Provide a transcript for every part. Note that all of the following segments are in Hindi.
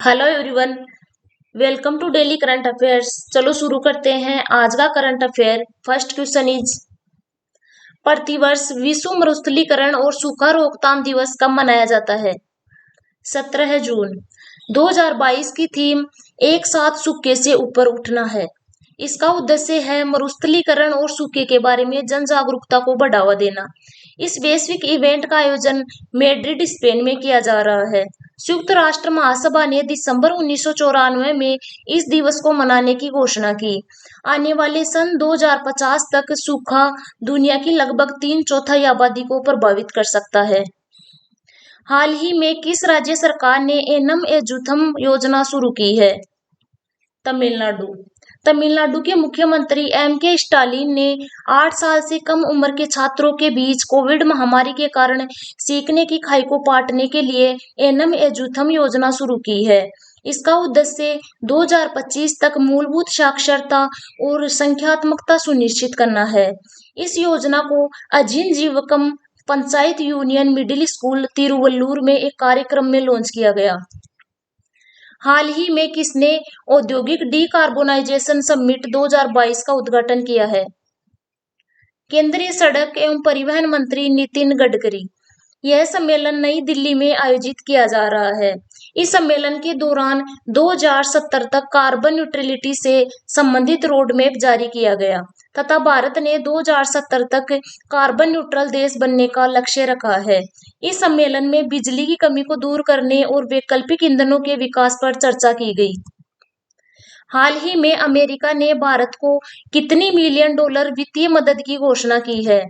Hello everyone. Welcome to daily current affairs. चलो शुरू करते हैं आज का current affair. First question is, प्रतिवर्ष विश्व मरुस्थलीकरण और सूखा रोकथाम दिवस कब मनाया जाता है? 17 जून। 2022 की थीम एक साथ सूखे से ऊपर उठना है। इसका उद्देश्य है मरुस्थलीकरण और सूखे के बारे में जन जागरूकता को बढ़ावा देना। इस वैश्विक इवेंट का आयोजन मैड्रिड, स्पेन में किया जा रहा है। संयुक्त राष्ट्र महासभा ने दिसंबर 1994 में इस दिवस को मनाने की घोषणा की। आने वाले सन 2050 तक सूखा दुनिया की लगभग 3/4 आबादी को प्रभावित कर सकता है। हाल ही में किस राज्य सरकार ने एनम एजुथम योजना शुरू की है? तमिलनाडु। तमिलनाडु के मुख्यमंत्री के स्टालिन ने 8 साल से कम उम्र के छात्रों के बीच कोविड महामारी के कारण सीखने की खाई को पाटने के लिए एनम एजुथम योजना शुरू की है। इसका उद्देश्य 2025 तक मूलभूत साक्षरता और संख्यात्मकता सुनिश्चित करना है। इस योजना को अजीनजीवकम panchayat union middle school Tiruvallur में एक कार्यक्रम में लॉन्च किया गया। हाल ही में किसने औद्योगिक डीकार्बोनाइजेशन समिट 2022 का उद्घाटन किया है? केंद्रीय सड़क एवं परिवहन मंत्री नितिन गडकरी। यह सम्मेलन नई दिल्ली में आयोजित किया जा रहा है। इस सम्मेलन के दौरान 2070 तक कार्बन न्यूट्रलिटी से संबंधित रोड मैप जारी किया गया तथा भारत ने 2070 तक कार्बन न्यूट्रल देश बनने का लक्ष्य रखा है। इस सम्मेलन में बिजली की कमी को दूर करने और वैकल्पिक ईंधनों के विकास पर चर्चा की गई। हाल ही में अमेरिका ने भारत को कितनी मिलियन डॉलर वित्तीय मदद की घोषणा की है?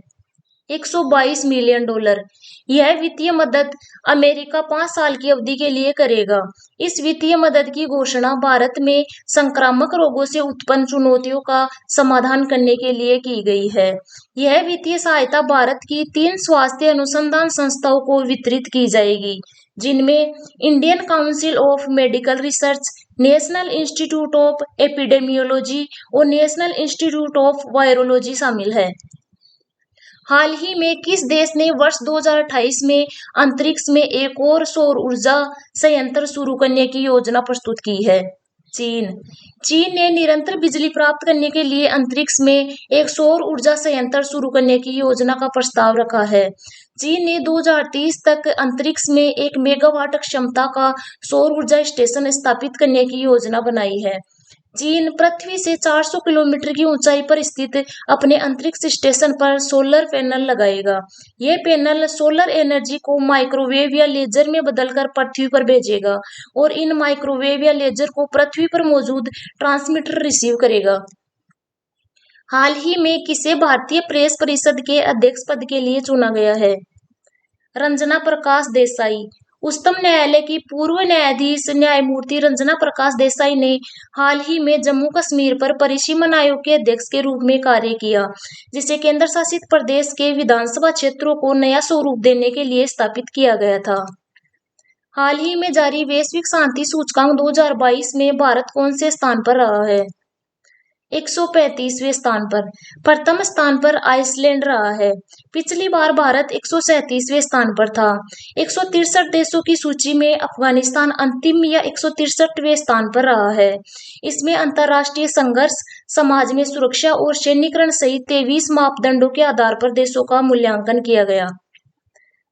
122 मिलियन डॉलर। यह वित्तीय मदद अमेरिका 5 साल की अवधि के लिए करेगा। इस वित्तीय मदद की घोषणा भारत में संक्रामक रोगों से उत्पन्न चुनौतियों का समाधान करने के लिए की गई है। यह वित्तीय सहायता भारत की 3 स्वास्थ्य अनुसंधान संस्थाओं को वितरित की जाएगी, जिनमें Indian council of medical research, national institute of epidemiology और नेशनल इंस्टीट्यूट ऑफ वायरोलॉजी शामिल है। हाल ही में किस देश ने वर्ष 2028 में अंतरिक्ष में एक और सौर ऊर्जा संयंत्र शुरू करने की योजना प्रस्तुत की है? चीन। चीन ने निरंतर बिजली प्राप्त करने के लिए अंतरिक्ष में एक सौर ऊर्जा संयंत्र शुरू करने की योजना का प्रस्ताव रखा है। चीन ने 2030 तक अंतरिक्ष में 1 मेगावाट क्षमता का सौर ऊर्जा स्टेशन स्थापित करने की योजना बनाई है। चीन पृथ्वी से 400 किलोमीटर की ऊंचाई पर स्थित अपने अंतरिक्ष स्टेशन पर सोलर पैनल लगाएगा। यह पैनल सोलर एनर्जी को माइक्रोवेव या लेजर में बदलकर पृथ्वी पर भेजेगा और इन माइक्रोवेव या लेजर को पृथ्वी पर मौजूद ट्रांसमीटर रिसीव करेगा। हाल ही में किसे भारतीय प्रेस परिषद के अध्यक्ष पद के लिए चुना गया है? रंजना प्रकाश देसाई। उच्चतम न्यायालय की पूर्व न्यायाधीश न्यायमूर्ति रंजना प्रकाश देसाई ने हाल ही में जम्मू कश्मीर पर परिसीमन आयोग के अध्यक्ष के रूप में कार्य किया, जिसे केंद्र शासित प्रदेश के विधानसभा क्षेत्रों को नया स्वरूप देने के लिए स्थापित किया गया था। हाल ही में जारी वैश्विक शांति सूचकांक 2022 में भारत कौन से स्थान पर रहा है? 135वें स्थान पर। प्रथम स्थान पर आइसलैंड रहा है। पिछली बार भारत 137वें स्थान पर था। 163 देशों की सूची में अफगानिस्तान अंतिम या 163वें स्थान पर रहा है। इसमें अंतर्राष्ट्रीय संघर्ष, समाज में सुरक्षा और सैन्यीकरण सहित 23 मापदंडों के आधार पर देशों का मूल्यांकन किया गया।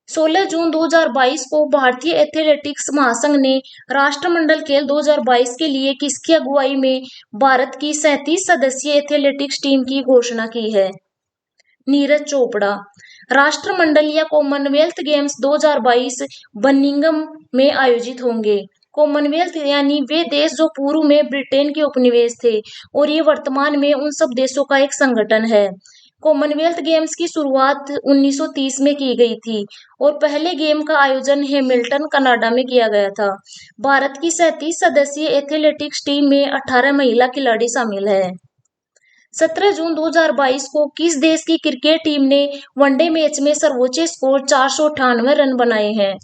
16 जून 2022 को भारतीय एथलेटिक्स महासंघ ने राष्ट्रमंडल खेल 2022 के लिए किसकी अगुवाई में भारत की 37 सदस्यीय एथलेटिक्स टीम की घोषणा की है? नीरज चोपड़ा। राष्ट्रमंडल या कॉमनवेल्थ गेम्स 2022 बर्मिंघम में आयोजित होंगे। कॉमनवेल्थ यानी वे देश जो पूर्व में ब्रिटेन के उपनिवेश थे, और ये वर्तमान में उन सब देशों का एक संगठन है। कॉमनवेल्थ गेम्स की शुरुआत 1930 में की गई थी और पहले गेम का आयोजन हैमिल्टन, कनाडा में किया गया था। भारत की 37 सदस्यीय एथलेटिक्स टीम में 18 महिला खिलाड़ी शामिल है। 17 जून 2022 को किस देश की क्रिकेट टीम ने वनडे मैच में सर्वोच्च स्कोर 498 रन बनाए हैं?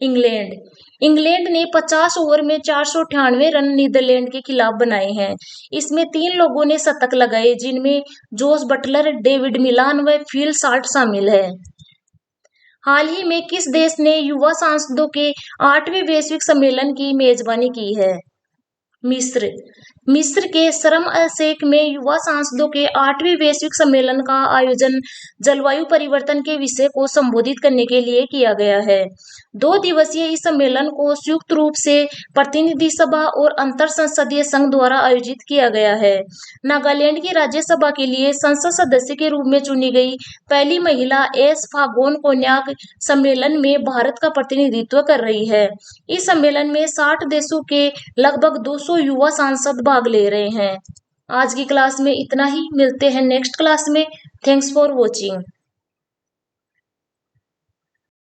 इंग्लैंड। इंग्लैंड ने 50 ओवर में 498 रन नीदरलैंड के खिलाफ बनाए हैं। इसमें 3 लोगों ने शतक लगाए, जिनमें जोस बटलर, डेविड मिलान व फिल साल्ट शामिल है। हाल ही में किस देश ने युवा सांसदों के 8वें वैश्विक सम्मेलन की मेजबानी की है? मिस्र। मिस्र के शर्म अल शेख में युवा सांसदों के 8वें वैश्विक सम्मेलन का आयोजन जलवायु परिवर्तन के विषय को संबोधित करने के लिए किया गया है। 2 दिवसीय इस सम्मेलन को संयुक्त रूप से प्रतिनिधि सभा और अंतर संसदीय संघ द्वारा आयोजित किया गया है। नागालैंड की राज्यसभा के लिए संसद सदस्य के रूप में चुनी गई पहली महिला एस फागोन कोन्याक सम्मेलन में भारत का प्रतिनिधित्व कर रही है। इस सम्मेलन में 60 देशों के लगभग 200 युवा सांसद भाग ले रहे हैं। आज की क्लास में इतना ही, मिलते हैं नेक्स्ट क्लास में। Thanks for watching.